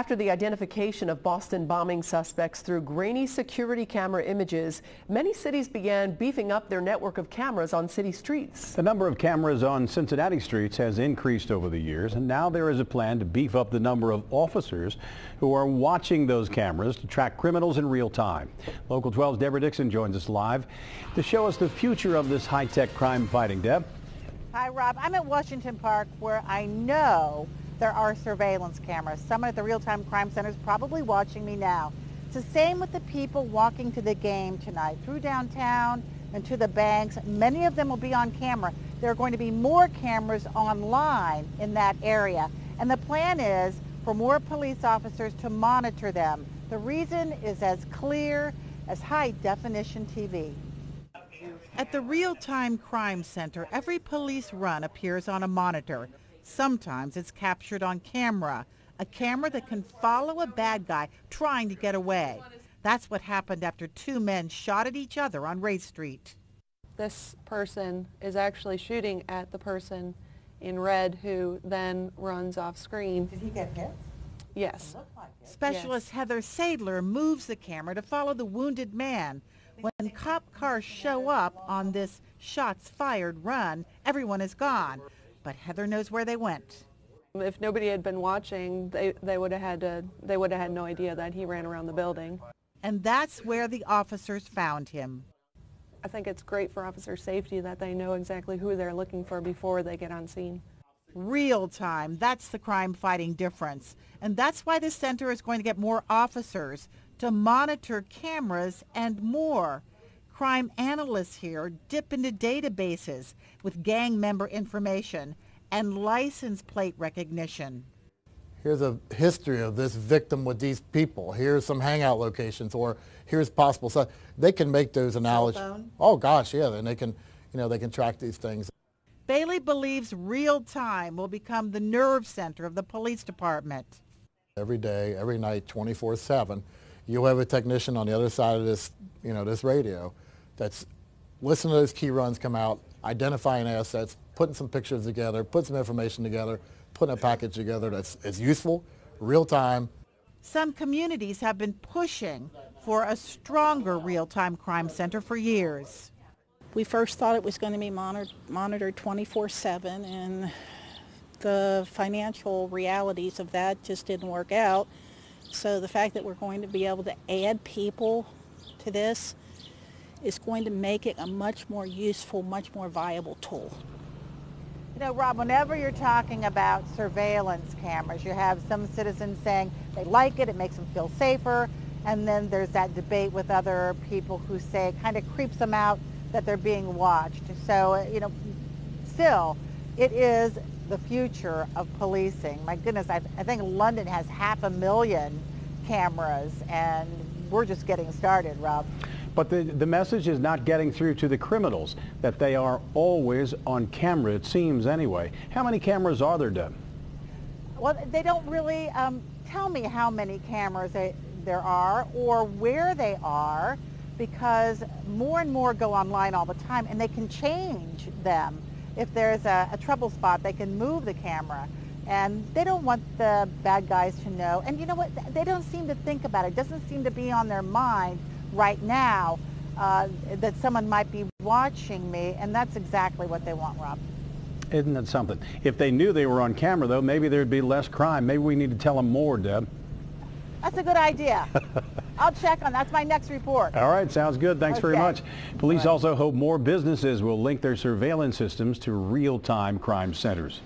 After the identification of Boston bombing suspects through grainy security camera images, many cities began beefing up their network of cameras on city streets. The number of cameras on Cincinnati streets has increased over the years, and now there is a plan to beef up the number of officers who are watching those cameras to track criminals in real time. Local 12's Deb Dixon joins us live to show us the future of this high-tech crime fighting. Deb? Hi, Rob. I'm at Washington Park, where I know there are surveillance cameras. Someone at the real-time crime center is probably watching me now. It's the same with the people walking to the game tonight, through downtown and to the banks. Many of them will be on camera. There are going to be more cameras online in that area. And the plan is for more police officers to monitor them. The reason is as clear as high-definition TV. At the real-time crime center, every police run appears on a monitor. Sometimes it's captured on camera, a camera that can follow a bad guy trying to get away. That's what happened after two men shot at each other on Ray Street. This person is actually shooting at the person in red who then runs off screen. Did he get hit? Yes. Specialist Yes. Heather Sadler moves the camera to follow the wounded man. When cop cars show up on this shots fired run, everyone is gone. But Heather knows where they went. If nobody had been watching, they would have had no idea that he ran around the building. And that's where the officers found him. I think it's great for officer safety that they know exactly who they're looking for before they get on scene. Real time, that's the crime fighting difference. And that's why the center is going to get more officers to monitor cameras and more. Crime analysts here dip into databases with gang member information and license plate recognition. Here's a history of this victim with these people. Here's some hangout locations, or here's possible. So they can make those analogies. Oh gosh, yeah, and they can, they can track these things. Bailey believes real time will become the nerve center of the police department. Every day, every night, 24/7, you'll have a technician on the other side of this, this radio that's listening to those key runs come out, identifying assets, putting some pictures together, putting some information together, putting a package together that's useful, real time. Some communities have been pushing for a stronger real-time crime center for years. We first thought it was going to be monitored 24/7, and the financial realities of that just didn't work out. So the fact that we're going to be able to add people to this is going to make it a much more useful, much more viable tool. Rob, whenever you're talking about surveillance cameras, you have some citizens saying they like it, it makes them feel safer, and then there's that debate with other people who say it kind of creeps them out that they're being watched. So, still, it is the future of policing. My goodness, I think London has 500,000 cameras, and we're just getting started, Rob. But the message is not getting through to the criminals, that they are always on camera, it seems anyway. How many cameras are there, Deb? Well, they don't really tell me how many cameras there are or where they are, because more and more go online all the time, and they can change them. If there's a trouble spot, they can move the camera. And they don't want the bad guys to know. And you know what? They don't seem to think about it. It doesn't seem to be on their mind right now that someone might be watching me, and that's exactly what they want, Rob. Isn't that something? If they knew they were on camera, though, maybe there'd be less crime. Maybe we need to tell them more, Deb. That's a good idea. I'll check on that. That's my next report. All right, sounds good. Thanks very much. Police also hope more businesses will link their surveillance systems to real-time crime centers.